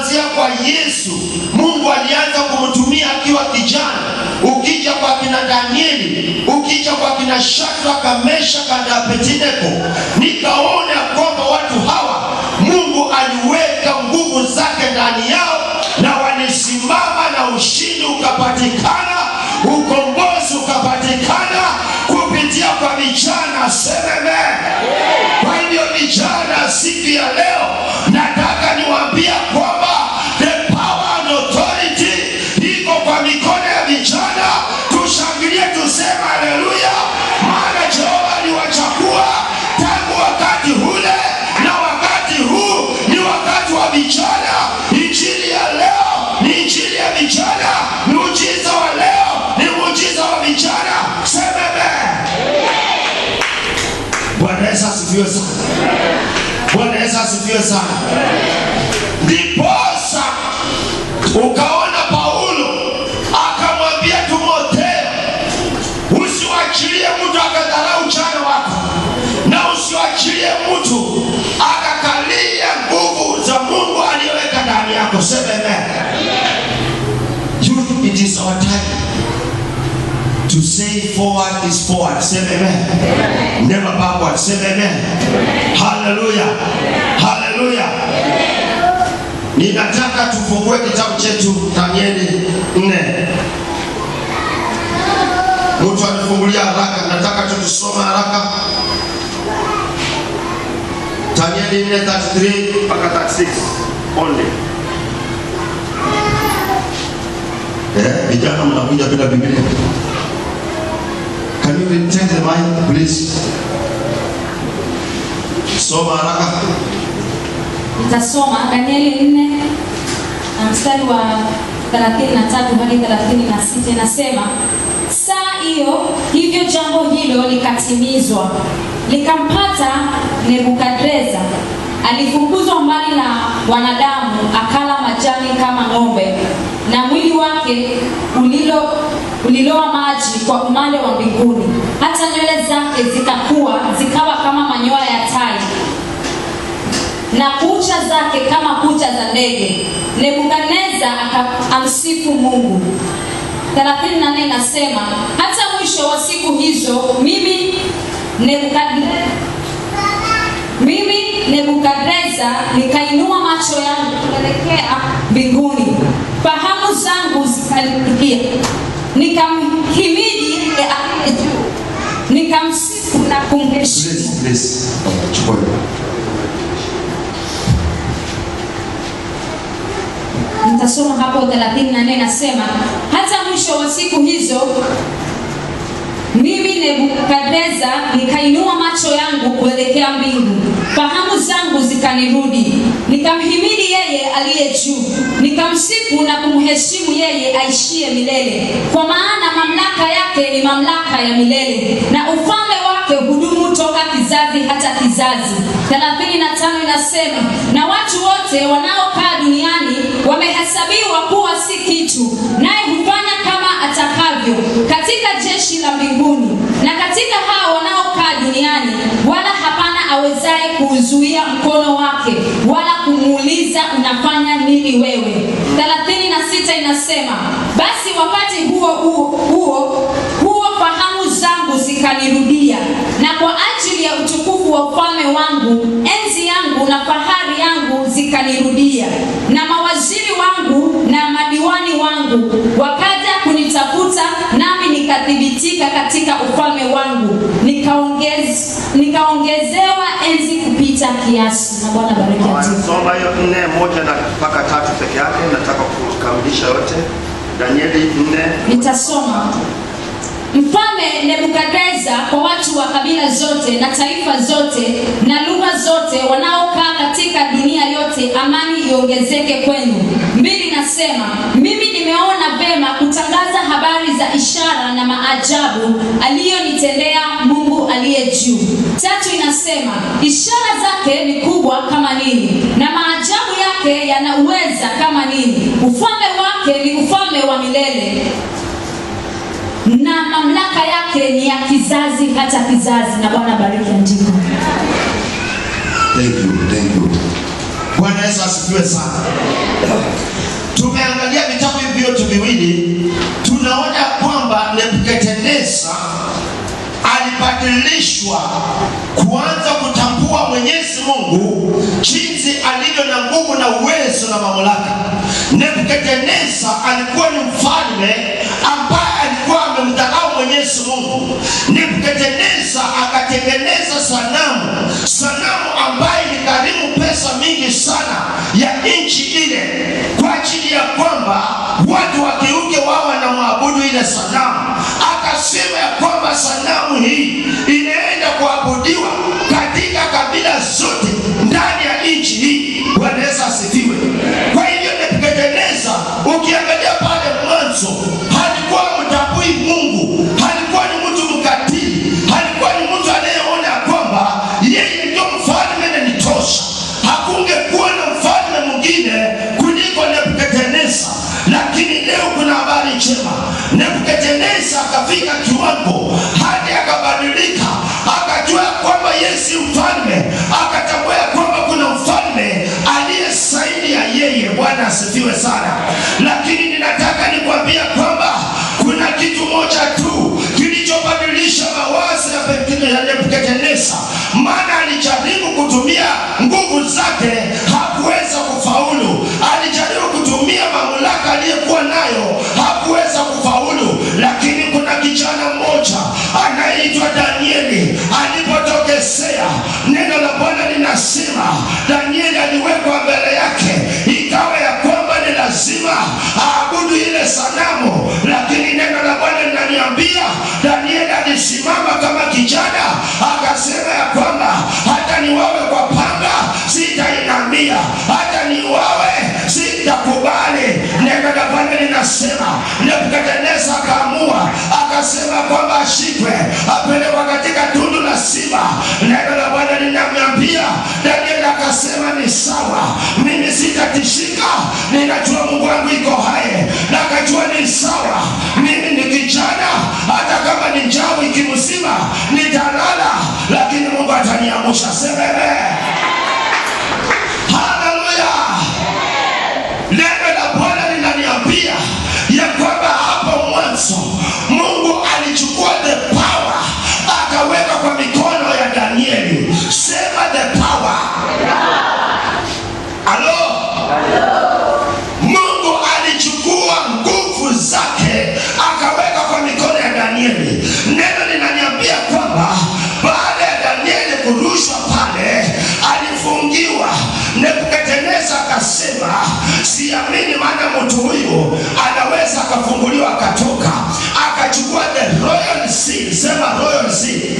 kuanzia kwa Yesu, Mungu alianza kumtumia akiwa kijana. Ukija kwa kina Danieli, ukija kwa kina Shadraka, Meshaki na Abednego, nikaona kwamba watu hawa Mungu aliweka nguvu zake ndani yao na walisimama na ushindi ukapatikana, ukombozi ukapatikana kupitia kwa vijana. Sememe. Kwa hivyo vijana, siku ya leo nataka niwaambie kwamba the power and authority iko kwa mikono ya vijana. Tushangilie, tuseme haleluya, maana Jehova aliwachagua tangu wakati ule na wakati huu ni wakati wa vijana. Injili ya leo ni injili ya vijana. Muujiza wa leo ni muujiza wa vijana. Sememe. Bwana Yesu asifiwe sana. Bwana Yesu asifiwe sana. Ndiposa ukaona Paulo akamwambia Timotheo, usiwachilie mtu akadharau ujana wako, na usiwachilie mtu akakalia nguvu za Mungu aliyoweka ndani yako. Sema amen. It is our time to say forward is forward. Say amen. Never backward. Say amen. Hallelujah. Hallelujah. Ninataka tufungue kitabu chetu Danieli 4. Mtu anifungulia haraka, nataka tusome haraka. Danieli 4:33 mpaka 36 only. Vijana mnakuja bila Biblia. Can you read the mic, please? Soma haraka. Nitasoma Danieli 4 mstari wa 33 hadi 36. Inasema, saa hiyo hivyo jambo hilo likatimizwa, likampata Nebukadreza. Alifukuzwa mbali na wanadamu, akala majani kama ng'ombe, na mwili wake uliloa maji kwa umande wa mbinguni, hata nywele zake zikawa kama manyoya ya tai, na kucha zake kama kucha za ndege. Nebukadneza akamsifu Mungu. 34 inasema, hata mwisho wa siku hizo mimi Nebukadreza nikainua macho yangu kuelekea mbinguni, fahamu zangu zikanirudia, nikamhimidi aliye juu, nikamsifu na kumheshimu. Nitasoma hapo 34 nasema, hata mwisho wa siku hizo mimi Nebukadreza nikainua macho yangu kuelekea mbingu, fahamu zangu zikanirudi, nikamhimidi yeye aliye juu, nikamsifu na kumheshimu yeye aishie milele, kwa maana mamlaka yake ni mamlaka ya milele, na ufalme wake hudumu toka kizazi hata kizazi. 35 inasema, na watu wote wanaokaa duniani wamehesabiwa kuwa si kitu, naye hufanya kama atakavyo katika jeshi la mbinguni na katika hao wanaokaa duniani, wala hapana awezaye kuuzuia mkono wake wala kumuuliza unafanya nini wewe. 36 inasema, basi wakati huo fahamu zangu zikanirudia, na kwa ajili ya utukufu wa ufalme wangu enzi yangu na fahari yangu zikanirudia, na mawaziri wangu na madiwani wangu wakaja kunitafuta, nami nikathibitika katika ufalme wangu, nikaongezewa enzi kupita kiasi. Na Bwana bariki. Soma hiyo 4:1 na mpaka 3 peke yake, nataka kukamilisha yote. Danieli 4. Nitasoma. Mfalme Nebukadreza, kwa watu wa kabila zote na taifa zote na lugha zote wanaokaa katika dunia yote, amani iongezeke kwenu. 2 nasema, mimi nimeona vema kutangaza habari za ishara na maajabu aliyonitendea Mungu aliye juu. 3 inasema, ishara zake ni kubwa kama nini, na maajabu yake yanauweza kama nini. Ufalme wake ni ufalme wa milele, na mamlaka yake ni ya kizazi hata kizazi. Na Bwana bariki andiko. Thank you. Bwana Yesu asifiwe sana. Tumeangalia vitabu hivi vyote viwili, tunaona kwamba Nebukadneza alibadilishwa kuanza kutambua Mwenyezi Mungu jinsi alivyo na nguvu na uwezo na mamlaka. Nebukadneza alikuwa ni mfalme ambaye alikuwa amemdharau Mwenyezi Mungu. Nebukadneza akatengeneza sanamu ambaye ilikarimu pesa mingi sana ya nchi ile, kwa ajili ya kwamba watu wakiuke wao na maabudu ile sanamu. Akasema ya kwamba sanamu hii inaenda kuabudiwa katika kabila zote ndani ya nchi hii. Bwana Yesu asifiwe. Kwa hivyo Nebukadneza, ukiangalia pale mwanzo, halikuwa mtambui Mungu, halikuwa ni mtu mkatili, halikuwa ni mtu anayeona kwamba yeye ndio mfalme na nitosha. Hakungekuwa na mfalme mwingine kuliko Nebukadneza. Lakini leo kuna habari njema. Nebukadneza akafika kiwango hadi akabadilika, akajua kwamba Yesu mfalme, akatambua kwamba kuna mfalme aliye zaidi ya yeye. Bwana asifiwe sana. Lakini ninataka nikwambia kwamba kuna kitu moja tu kilichobadilisha mawazo ya Nebukadneza. Maana alijaribu kutumia nguvu zake, hakuweza kufaulu. Alijaribu kutumia mamlaka aliyekuwa nayo, hakuweza kufaulu. Lakini kuna kijana mmoja anaitwa Danieli alipotokezea. Neno la Bwana linasema Danieli aliwekwa mbele yake, ikawa ya kwamba ni lazima aabudu ile sanamu. Lakini neno la Bwana linaniambia Danieli alisimama kama kijana, akasema ya kwamba hata niwawe kwa panga sitainamia, hata niwawe sitakubali. Neno la Bwana linasema Nebukadneza akaamua, akasema kwamba ashikwe, apelekwe katika tundu la simba. Neno la Bwana linaniambia Danieli akasema ni sawa, mimi sitatishika, ninajua Mungu wangu iko hai. Na akajua ni sawa, mimi ni kijana, hata kama ni njaa ikimzima nitalala, lakini Mungu ataniamsha. Sema amen. Haleluya. Neno la Bwana linaniambia ya kwamba hapo mwanzo Mungu alichukua the power akaweka kwa mikono ya Danieli. Sema the power. Halo. Mungu alichukua nguvu zake akaweka kwa mikono ya Danieli. Neno linaniambia kwamba baada ya Danieli kurushwa pale, alifungiwa. Nebukadneza akasema siamini, maana mtu huyu anaweza akafunguliwa akatoka. Akachukua the royal seal. Sema royal seal.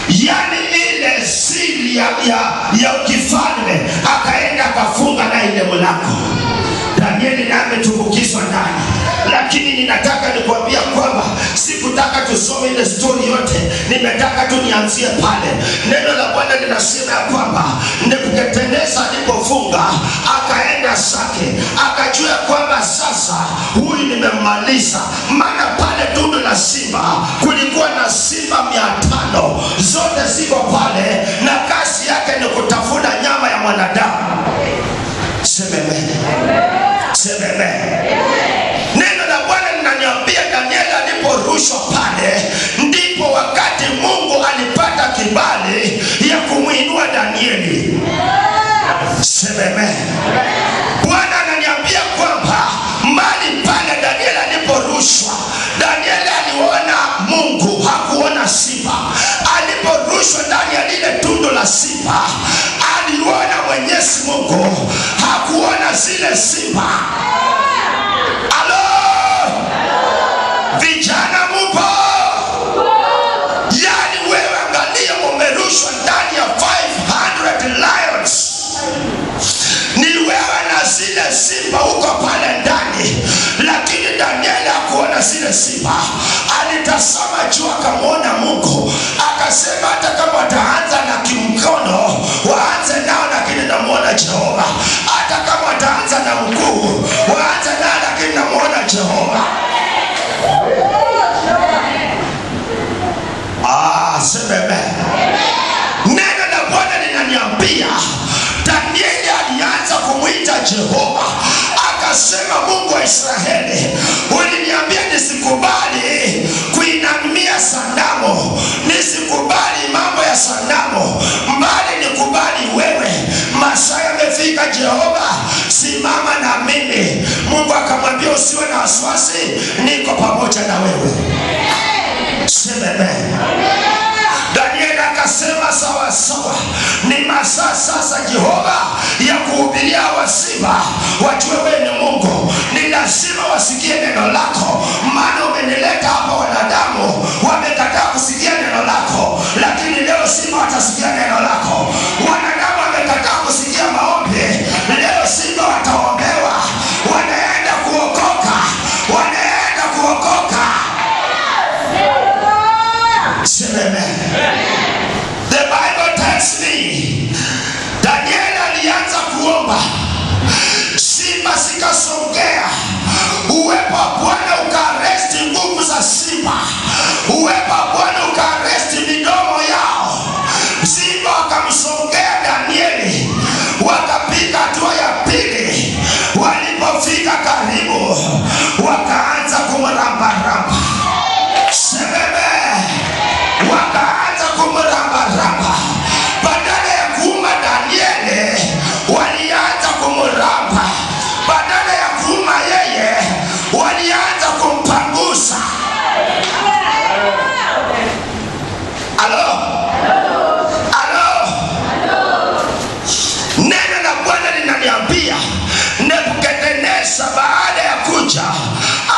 Yani ile seal ya kifalme, akaenda akafunga na ile mlango. Danieli na ametumbukizwa ndani. Lakini ninataka nikwambia kwamba sikutaka tusome ile story yote, nimetaka tu nianzie pale. Neno la Bwana linasema kwamba Nebukadneza alipofunga akaenda zake, akajua kwamba sasa huyu nimemmaliza. Maana pale tundu la simba kulikuwa na simba 500, zote ziko pale na kazi yake ni kutafuna nyama ya mwanadamu. Sememe. Sememe. Neno la Bwana linaniambia Danieli aliporushwa pale, ndipo wakati Mungu alipata kibali ya kumuinua Danieli. Sememe. Bwana ananiambia kwamba mali pale Danieli aliporushwa, Danieli aliona Mungu, hakuona simba. Aliporushwa ndani ya lile tundu la simba, aliona Mwenyezi Mungu, hakuona zile simba. Halo. Vijana mupo? Yani wewe angalia, umerushwa ndani ya 500 lions. Ni wewe na zile simba huko pale ndani. Lakini Danieli hakuona zile simba. Alitazama juu akamwona Mungu. Akasema hata kama wataanza na kimkono, waanze nao, lakini namuona Jehova. Hata kama wataanza na mguu, waanze nao, lakini namuona Jehova. Sema amen. Neno la Bwana linaniambia wa Israeli, uliniambia nisikubali kuinamia sanamu, nisikubali mambo ya sanamu, mbali nikubali wewe. Masaa yamefika Jehova, simama na mimi. Mungu akamwambia usiwe na wasiwasi, niko pamoja na wewe. Sema amen. Danieli akasema sawa sawa, ni masaa sasa Jehova ya kuhubiria wasiba, wajue wewe ni Mungu. Ni lazima wasikie neno lako, maana umenileta hapa. Wanadamu wamekataa kusikia neno lako, lakini leo Simba watasikia neno lako. Wanadamu wamekataa kusikia maombi, leo Simba wataombewa. Wanaenda kuokoka, wanaenda kuokoka. Amen. The Bible tells me Daniel alianza kuomba, simba zikasongea, uwepo wa Bwana ukaaresti nguvu za simba, uwepo wa Bwana ukaaresti midomo yao. Simba wakamsongea Danieli, wakapiga hatua ya pili. Walipofika karibu, wakaanza kumramba-ramba. Wakaanza kumramba-ramba. Badala ya kuuma Danieli, walianza kumramba. Badala ya kuuma yeye, walianza kumpangusa. Alo? Alo? Neno la Bwana linaniambia Nebukadneza baada ya kuja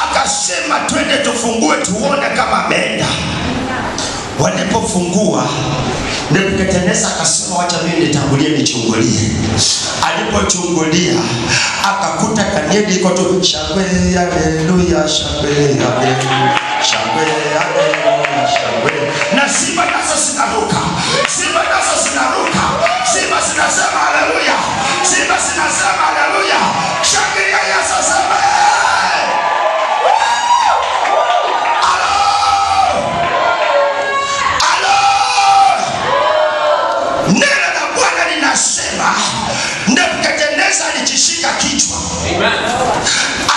akasema twende tufungue tuone kama ameenda. Walipofungua, Nebukadneza akasema wacha mimi nitangulie nichungulie. Alipochungulia akakuta Danieli iko tu shangwe haleluya, shangwe haleluya, shangwe haleluya, shangwe. Na simba nazo zinaruka, simba nazo zinaruka, simba zinasema haleluya, simba zinasema haleluya. Shangilia Yesu sema. Neno la Bwana linasema Nebukadneza alijishika kichwa.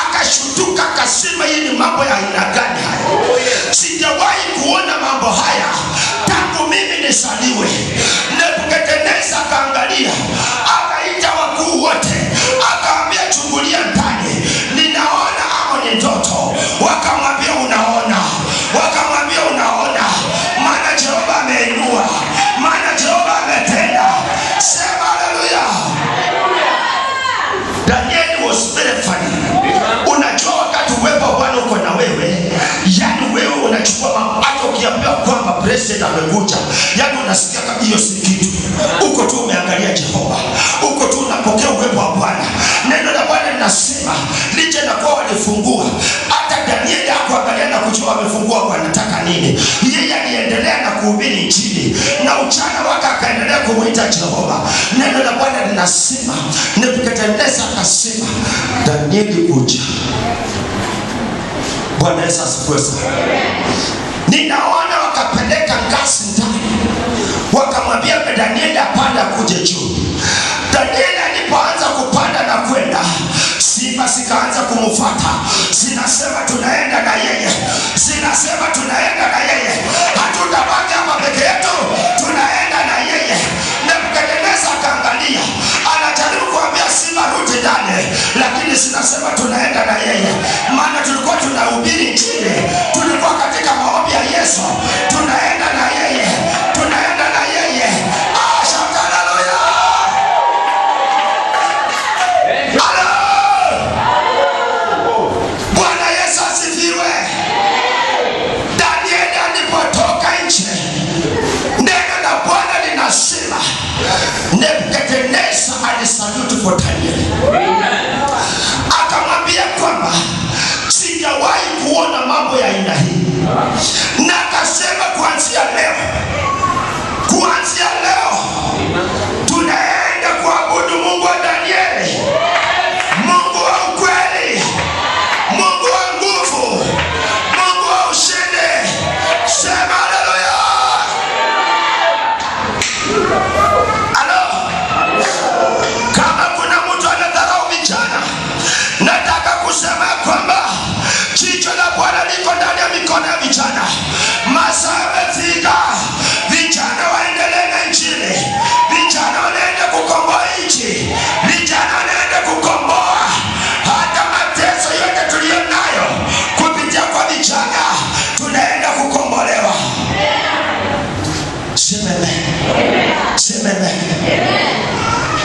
Akashutuka akasema hii ni mambo ya aina gani haya? Sijawahi kuona mambo haya tangu mimi nisaliwe. Nebukadneza akaangalia, akaita wakuu wote, akaambia chungulia ndani, ninaona ama ni ndoto. Wakamwambia unaona, wakamwambia unaona, maana Jehova ameinua, maana Jehova ametenda. Sema haleluya. Daniel was very funny. Unajua wakati uwepo wa Bwana uko na wewe, yani wewe unachukua hata ukiambiwa kwamba president amekuja, yani unasikia kama hiyo si kitu. Uko tu umeangalia Jehova, uko tu unapokea uwepo wa Bwana. Neno la Bwana linasema licha na kwa walifungua, hata Daniel hakuangalia na kujua wamefungua wanataka nini. Yeye aliendelea na kuhubiri injili, na uchana wake akaendelea kumuita Jehova. Neno la Bwana linasema Nebukadneza akasema Danieli kuja. Bwana Yesu asifiwe sana. Ninaona wakapeleka ngazi ndani, wakamwambia Danieli apanda kuje juu. Danieli alipoanza kupanda na kwenda, simba zikaanza kumfuata, zinasema tunaenda na yeye, zinasema tunaenda na yeye, hatutabaki hapa peke yetu, tunaenda na yeye. Nebukadneza akaangalia, anajaribu kuambia simba rudi ndani, lakini zinasema tunaenda na yeye. Maana tulikuwa tunahubiri injili, tulikuwa katika maombi ya Yesu, tunaenda na yeye, tunaenda na yeye. Haleluya. Bwana Yesu asifiwe. Danieli alipotoka nje, neno la Bwana linasema Nebukadneza alisalute for Daniel. Akamwambia kwamba sijawahi kuona mambo ya aina hii, na akasema kuanzia leo tunaenda kuabudu Mungu wa Danieli, Mungu wa ukweli, Mungu wa nguvu, Mungu wa ushindi. Sema haleluya. Alo, kama kuna mtu anadharau vijana, nataka kusema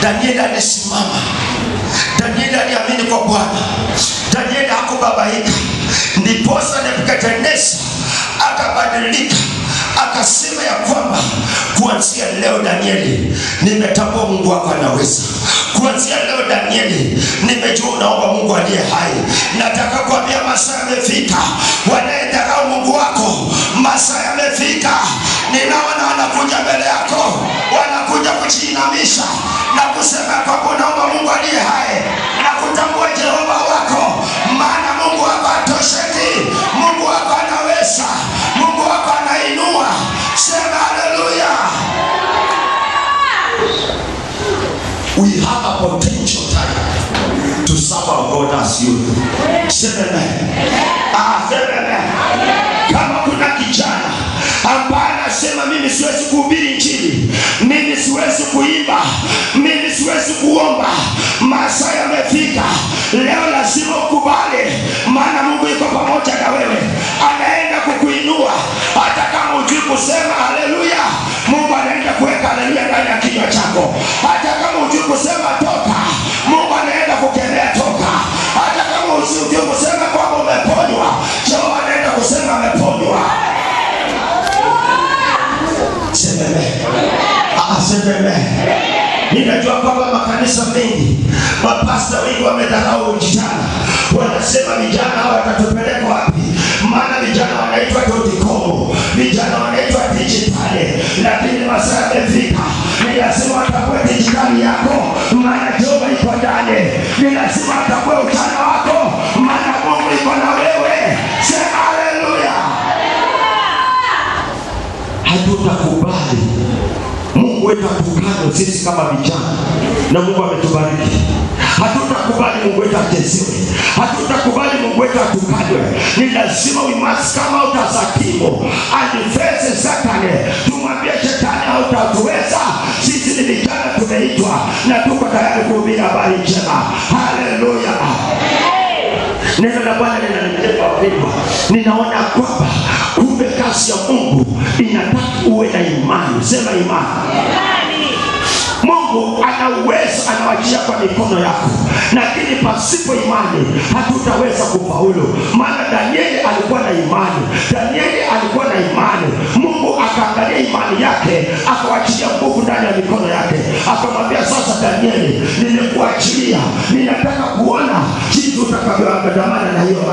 Danieli alisimama. Danieli aliamini kwa Bwana. Danieli hakubabaika. Ndiposa Nebukadneza akabadilika, akasema ya kwamba kuanzia leo Danieli, nimetambua Mungu wako anaweza. Kuanzia leo Danieli, nimejua unaomba Mungu aliye hai. Nataka kuambia masaa yamefika. Wanayedharau Mungu wako, masaa yamefika. Ninaona wanakuja mbele yako, wanakuja kujiinamisha na kusema kwamba unaomba Mungu aliye hai na kutambua Jehova wako, maana Mungu wako hatosheki. Mungu wako anaweza. Mungu wako anainua. Sema haleluya. We have a potential time to serve our God as you. Sema amen. Sema amen. Kama kuna kijana ambaye anasema mimi siwezi kuhubiri injili, mimi siwezi kuimba, mimi siwezi kuomba, masaa yamefika. Leo lazima ukubali, maana Mungu yuko pamoja na wewe. Anaenda kukuinua. Hata kama hujui kusema haleluya, Mungu anaenda kuweka haleluya ndani ya kinywa chako. Hata kama hujui kusema toka, Mungu anaenda kukemea toka. Hata kama hujui kusema kwamba umeponywa, Jehova anaenda kusema ameponywa. Sema. Ninajua kwamba makanisa mengi, mapasta wengi wamedharau vijana. Wanasema vijana hawa watatupeleka wapi? Maana vijana wanaitwa dotikomo, vijana wanaitwa dijitali. Lakini masaa yamefika. Ni lazima atambue dijitali yako, maana Jehova iko ndani. Ni lazima atambue ujana wako, maana Mungu iko na wewe. Sema haleluya. Hatutakubali Mungu wetu atukane sisi kama vijana, na Mungu ametubariki. Hatutakubali Mungu wetu atesewe. Hatutakubali Mungu wetu atukane. Ni lazima we must come out as a team and face Satan. Tumwambie shetani hautatuweza. Sisi ni vijana, tumeitwa na tuko tayari kuhubiri habari njema. Haleluya. Neno la Bwana linaniteka wapendwa. Ninaona kwamba kumbe kazi ya Mungu inataka uwe na imani. Sema imani. Mungu ana uwezo, anawachia kwa mikono yako. Lakini pasipo imani hatutaweza kufaulu. Maana Danieli alikuwa na imani. Danieli alikuwa na imani. Mungu akaangalia imani yake, akawachia nguvu ndani ya mikono yake. Akamwambia, sasa Danieli, nimekuachilia. Ninataka kuona jinsi utakavyoandamana na hiyo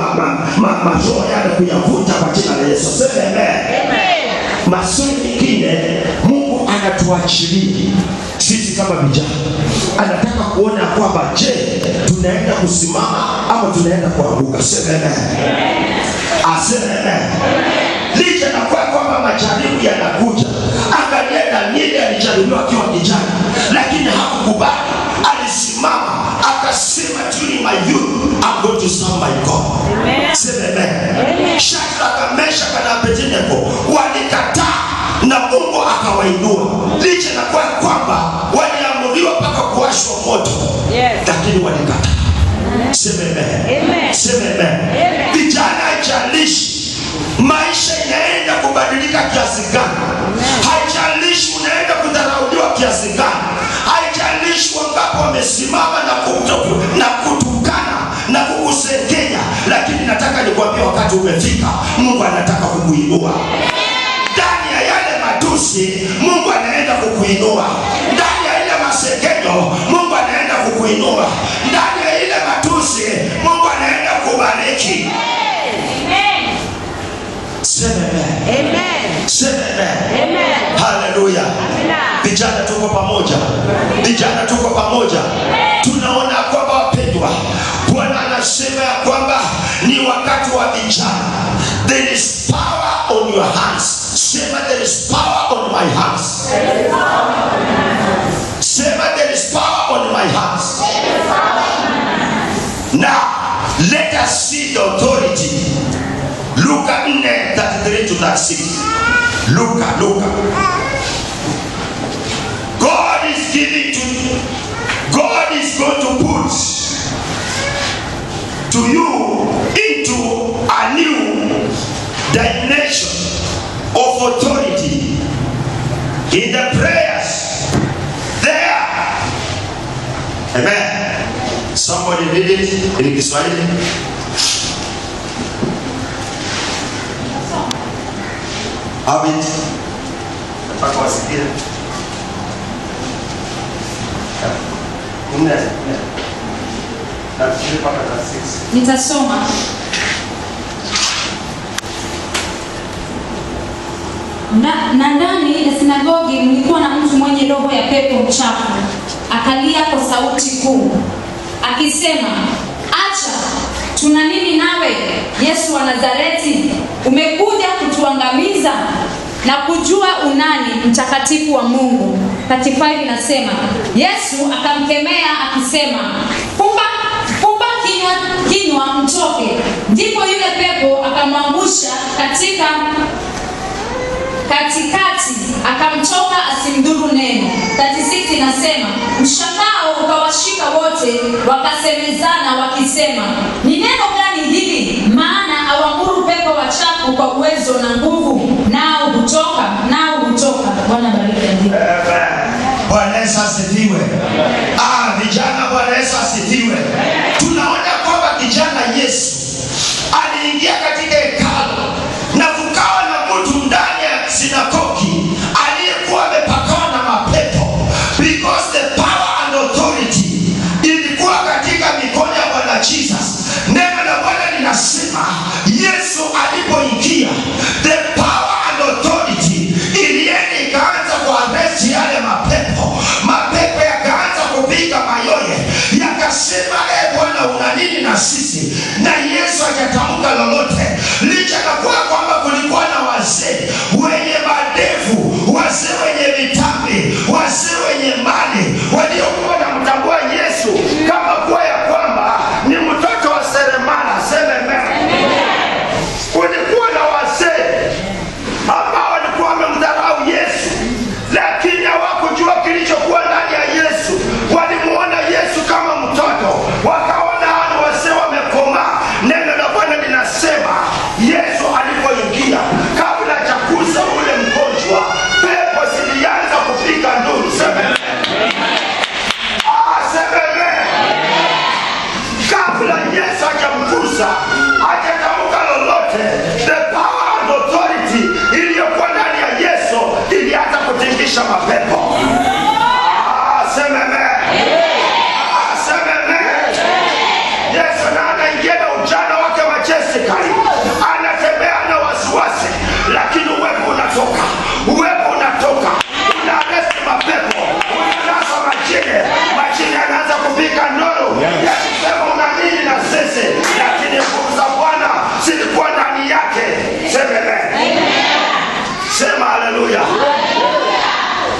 mazoea yale kuyavuta kwa jina la Yesu. Sema amen. Maswali mengine Mungu anatuachilia sisi kama vijana. Anataka kuona kwamba je, tunaenda kusimama ama tunaenda kuanguka. Sema amen. Asema amen. Licha na kwamba majaribu yanakuja. Angalia Danieli alijaribiwa akiwa kijana, lakini hakukubali. Alisimama akasema, during my youth I'm going to serve my God. Sema amen. Shadraka, Meshaki na Abednego walikataa na Mungu akawainua. Licha na kwamba waliamuriwa mpaka kuwashwa moto, lakini walikataa. Sema amen. Sema amen. Vijana, haijalishi maisha inaenda kubadilika kiasi gani, haijalishi unaenda kudharauliwa kiasi gani, haijalishi wangapi wamesimama na kutukana na kukusengenya, lakini nataka nikwambie wakati umefika. Mungu anataka kukuinua. Ndani ya yale matusi Mungu anaenda kukuinua. Ndani ya ile masengenyo Mungu anaenda kukuinua. Ndani ya ile matusi Mungu anaenda kubariki. Amen. Sema amen. Sema amen. Haleluya. Vijana tuko pamoja. Vijana tuko pamoja. Tunaona kwamba wapendwa, Bwana anasema ya kwamba ni wakati wa vijana. There is power on your hands. Sema, there is power on my hands. Sema, there is power on my hands. Now, let us see the authority. Luka 4:33 to 36. Luka. God is giving to you. God is going to put to you into a new dimension of authority in the prayers. There Amen. Somebody read it in Kiswahili. Have it. Nataka wasikie. Nitasoma. Na ndani ya sinagogi mlikuwa na mtu mwenye roho ya pepo mchafu, akalia kwa sauti kuu akisema, acha, tuna nini nawe, Yesu wa Nazareti? Umekuja kutuangamiza? Na kujua unani mtakatifu wa Mungu. 35 inasema, Yesu akamkemea akisema, fumba kinywa mtoke. Ndipo yule pepo akamwangusha katikati, akamtoka asimdhuru neno. 36 inasema, mshangao ukawashika wote, wakasemezana wakisema, ni neno gani hili? Maana awamuru pepo wachafu kwa uwezo na nguvu, nao hutoka. Bwana bariki andiko. Bwana Yesu asifiwe. Vijana, Bwana Yesu asifiwe. Tunaona kwamba kijana Yesu aliingia katika hekalu na kukawa na mtu ndani ya sinagogi aliyekuwa amepakwa na mapepo, because the power and authority ilikuwa katika mikono ya Bwana Jesus. Neno la Bwana linasema Yesu alipoingia, the power and authority ilienda ikaanza kuarrest yale mapepo yakaanza kupiga mayoye, yakasema, Bwana una nini na sisi? Na Yesu hajatamka lolote, licha na kwamba kulikuwa na wazee wenye madevu, wazee wenye vitambi, wazee wenye mali waliokuwa wanamtambua Yesu kama kuwa ya kwamba ni mtoto wa seremala. Sema amen. Kulikuwa na wazee ambao walikuwa wamemdharau Yesu, lakini hawakujua kilichokuwa ndani ya Yesu. Walimuona Yesu kama mtoto, wakaona hao wazee wamekomaa. Neno la Bwana linasema Yesu alipoingia, kabla ya kugusa ule mgonjwa, pepo zilianza kupiga nduru. Sema kabla Yesu hajamgusa, hajatamka lolote, the power and authority iliyokuwa ndani ya Yesu ilianza kutingisha mapepo. Sema Yesu anaingia na ujana wake majestically, anatembea na wasiwasi, lakini uwepo unatoka, unaarrest mapepo, unanasa majini anaanza kupika nduru, yakisema una nini na sisi, lakini nguvu za Bwana zilikuwa ndani yake. Sema haleluya.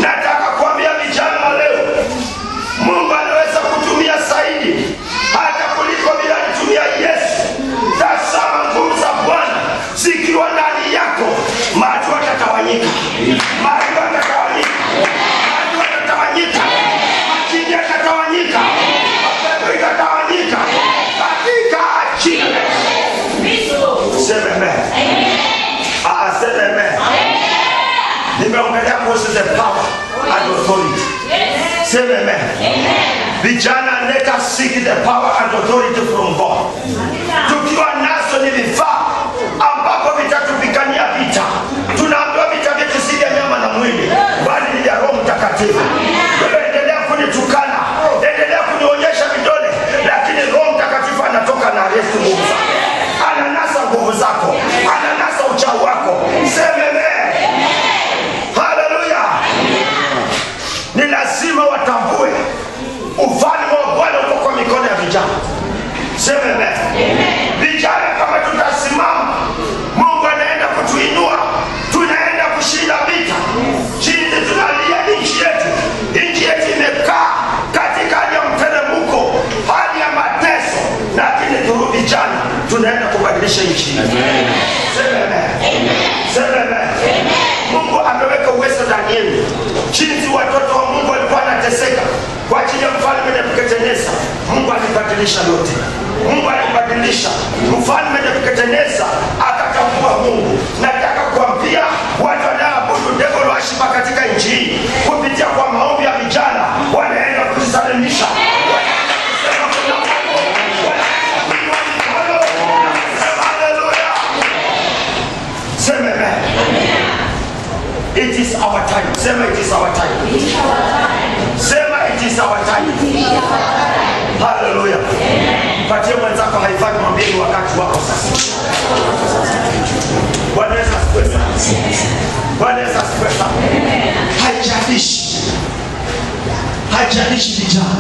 Nataka kuambia vijana leo, Mungu anaweza kutumia zaidi hata kuliko bila kutumia Yesu. Tazama nguvu za Bwana zikiwa ndani yako, maadui yatatawanyika, majini yatatawanyika, mapepo yatatawanyika katika jina la Yesu. Sema amen. Sema amen. Nimeongelea kuhusu the power and authority. Sema amen. Vijana, let us seek the power and authority from God. Tukiwa nazo ni vifaa ambapo vitatupigania vita. Tunaambiwa vita vyetu si vya nyama na mwili, bali ni vya Roho Mtakatifu. Wewe endelea kunitukana, endelea kunionyesha vidole, lakini Roho Mtakatifu anatoka na arrest nguvu zako. Ananasa nguvu zako, ananasa uchawi wako. Sema amen. Haleluya. Ni lazima watambue ufalme wa Bwana uko kwa mikono ya vijana. Sema amen. Vijana, kama tutasimama, Mungu anaenda kutuinua, tunaenda kushinda vita. Jinsi tunalia nchi yetu imekaa katika hali ya mteremko, hali ya mateso, lakini turudi vijana, tunaenda kubadilisha nchi. Sema amen. Sema amen. Mungu ameweka uwezo ndani yenu. Jinsi watoto wa Mungu walikuwa wanateseka kwa ajili ya mfalme Nebukadneza, Mungu alibadilisha yote. Mungu alibadilisha. Mfalme Nebukadneza akatambua Mungu. Nataka kuambia watu wanaoabudu devil worship katika nchi hii, kupitia kwa maombi ya vijana, wanaenda kujisalimisha. Sema it is our time. Sema it is our time. Hallelujah. Patia mwenzako haifai mwambie wakati wako sasa. Bwana Yesu asifiwe. Bwana Yesu asifiwe. Haijalishi vijana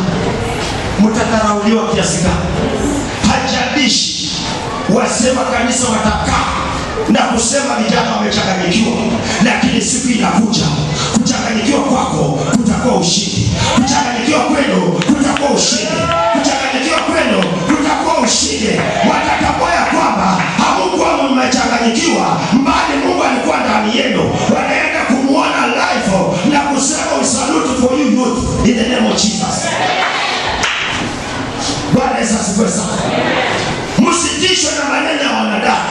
mtatharauliwa kiasi gani. Haijalishi wasema kanisa watakaa na kusema vijana wamechanganyikiwa, lakini siku inakuja kuchanganyikiwa kwako kutakuwa ushindi. Kuchanganyikiwa kwenu kutakuwa ushindi. Kuchanganyikiwa kwenu kutakuwa ushindi. Watatambua ya kwamba hamukuwa mmechanganyikiwa, mbali Mungu alikuwa ndani yenu. Wanaenda kumuona live na kusema we salute for you youth in the name of Jesus. Bwana Yesu asifiwe sana. Msitishwe na maneno ya wanadamu.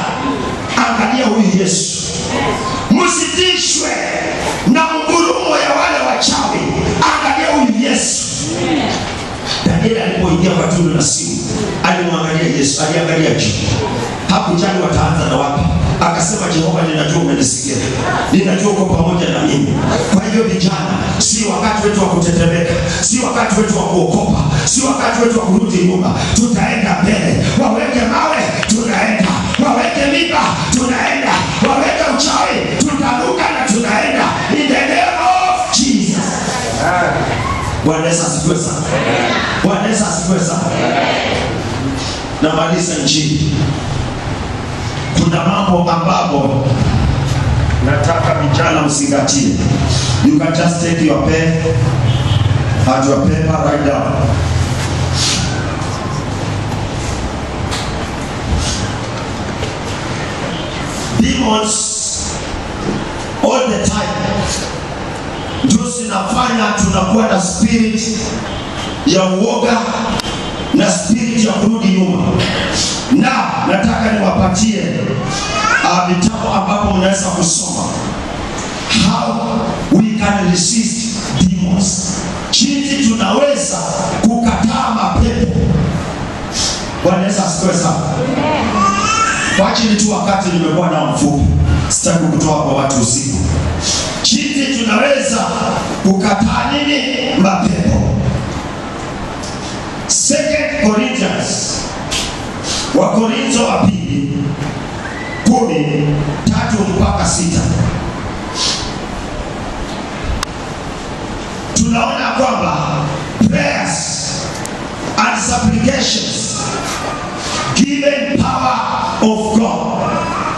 Angalia huyu Yesu. Msitishwe na ngurumo ya wale wachawi. Angalia huyu Yesu. Danieli alipoingia kwa tundu la simba, alimwangalia Yesu, aliangalia juu. Hakujali wataanza na wapi. Akasema, Jehova, ninajua umenisikia. Ninajua uko pamoja na mimi. Kwa hivyo vijana, si wakati wetu wa kutetemeka, si wakati wetu wa kuokopa, si wakati wetu wa kurudi nyuma. Tutaenda mbele. Waweke mawe, tunaenda. Waweke miba, tunaenda. Waweke uchawi, tutaruka na tunaenda. In the name of Jesus. Bwana Yesu asifiwe sana. Bwana Yesu asifiwe sana. Namaliza injili. Kuna mambo ambapo nataka vijana msingatie. You can just take your pen and your paper right down. Demons all the time ndio zinafanya tunakuwa na spirit ya uoga na spirit ya kurudi nyuma. Na nataka niwapatie vitabu ambapo mnaweza kusoma how we can resist demons. Jinsi tunaweza kukataa mapepo. Bwana Yesu asifiwe sana. Kwa ajili tu wakati nimekuwa na mfupi, sitaki kutoa kwa watu usiku. Jinsi tunaweza kukataa nini? Mapepo. 2 Corinthians, Wakorintho wa pili 10:3-6. Tunaona kwamba prayers and supplications given power of God.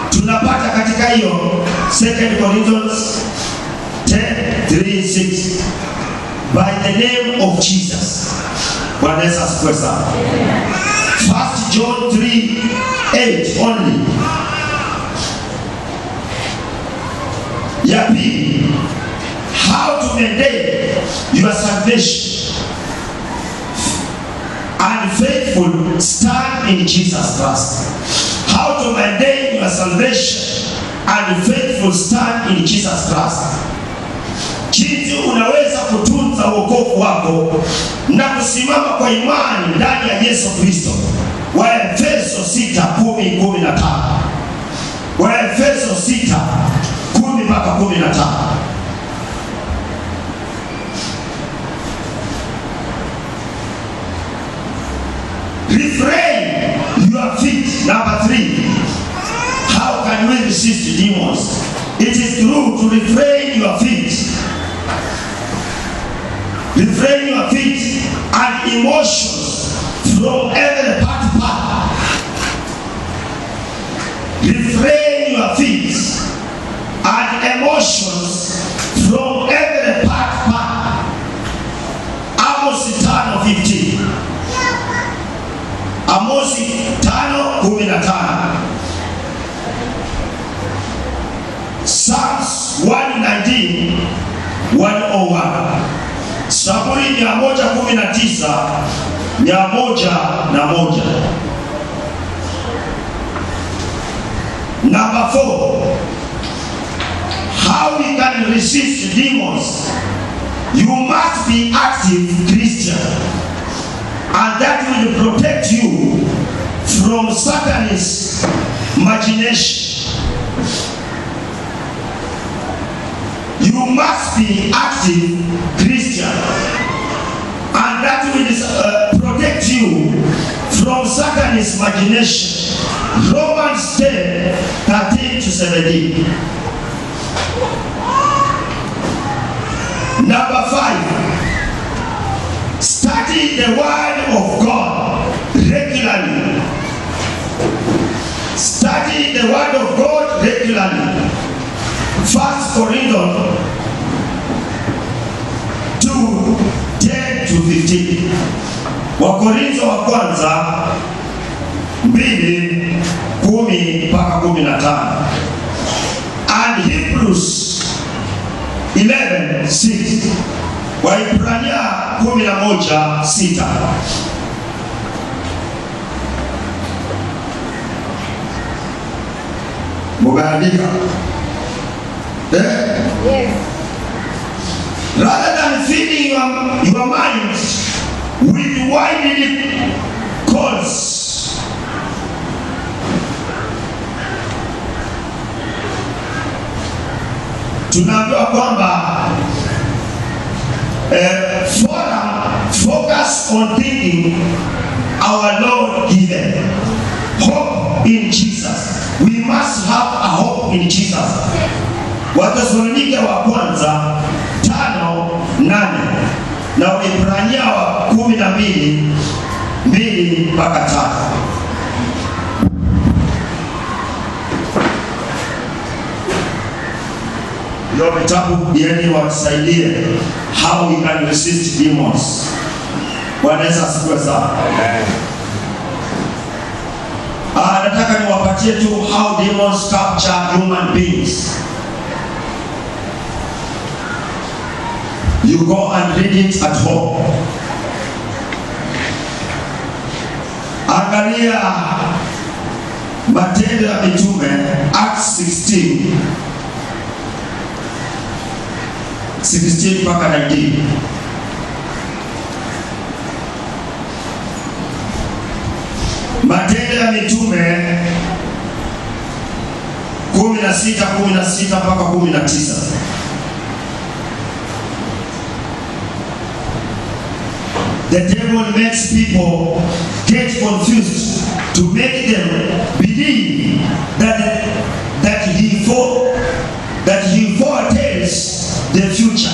Tunapata katika hiyo 2 Corinthians 10:3-6 by the name of Jesus. Bwana Yesu asifiwe sana. 1 John 3:8 only. Ya pili, how to maintain your salvation and faithful stand in Jesus Christ. How to maintain your salvation and faithful stand in Jesus Christ. Jinsi unaweza kutunza wokovu wako na kusimama kwa imani ndani ya Yesu Kristo. Waefeso 6:10-15. Waefeso 6:10-15. Refrain your feet. Number 3. How can we resist demons? It is true to refrain your feet. Refrain your feet and emotions from every part. Refrain your feet and emotions from every part. Amos 5:15. Amos 5:15. Psalms 119:101. Zaburi 119:101. Number 4. How we can resist demons? You must be active Christian, and that will protect you from Satan's machination. You You must be active Christian, and that will protect you from Satan's imagination. Romans 10:13-17. Number 5, study the word of God regularly. Study the word of God regularly. 1 Corinthians 2:10-15. Wakorintho wa kwanza 2:10-15. And Hebrews 11:6. Waibrania 11:6. Mugaandika. Yes. Rather than feeding your mind with winding cords, tunaambiwa kwamba focus on thinking our Lord given hope in Jesus. We must have a hope in Jesus. Wathesalonike wa kwanza 5:8 na Waebrania wa 12:2-3. Ndio vitabu yani watusaidie how we can resist demons. Bwana Yesu asifiwe sana. Nataka niwapatie tu how demons capture human beings. You go and read it at home. Angalia Matendo ya Mitume, Acts 16:19. Matendo ya Mitume 16:19. The devil makes people get confused to make them believe that he foretells the future.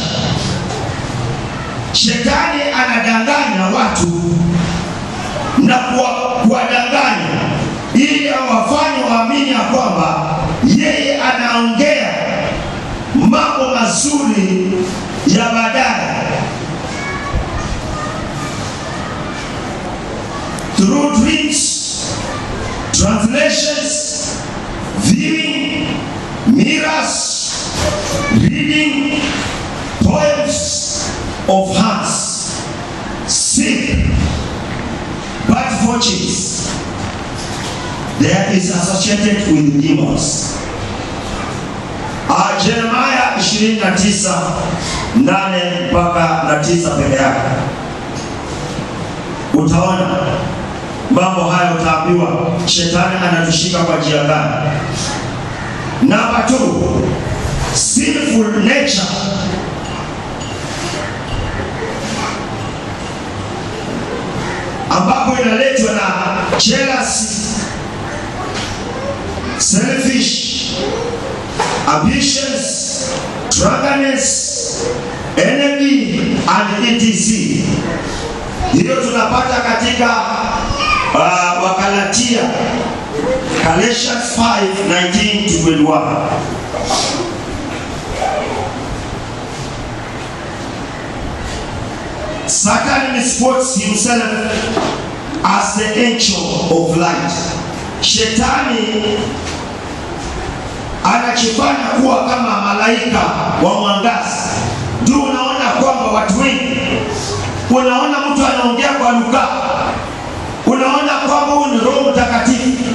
Shetani anadanganya watu na kuwadanganya ili awafanye waamini ya kwamba yeye anaongea mambo mazuri ya baadaye. Through dreams, translations, viewing, mirrors, reading, poems of hearts, sick, bad fortunes, there is associated with demons. Jeremiah 29:8-9 peke yake. Utaona mambo haya, utaambiwa shetani anatushika kwa njia gani. Number 2, sinful nature. Ambapo inaletwa na jealousy, selfish, ambitions, drunkenness, envy and etc. Hiyo tunapata katika Wakalatia, Galatians 5:19-21. Satan misquotes himself as the angel of light. Shetani anajifanya kuwa kama malaika wa mwangaza. Ndio unaona kwamba watu wengi, unaona mtu anaongea kwa lugha, unaona kwamba huyu ni Roho Mtakatifu.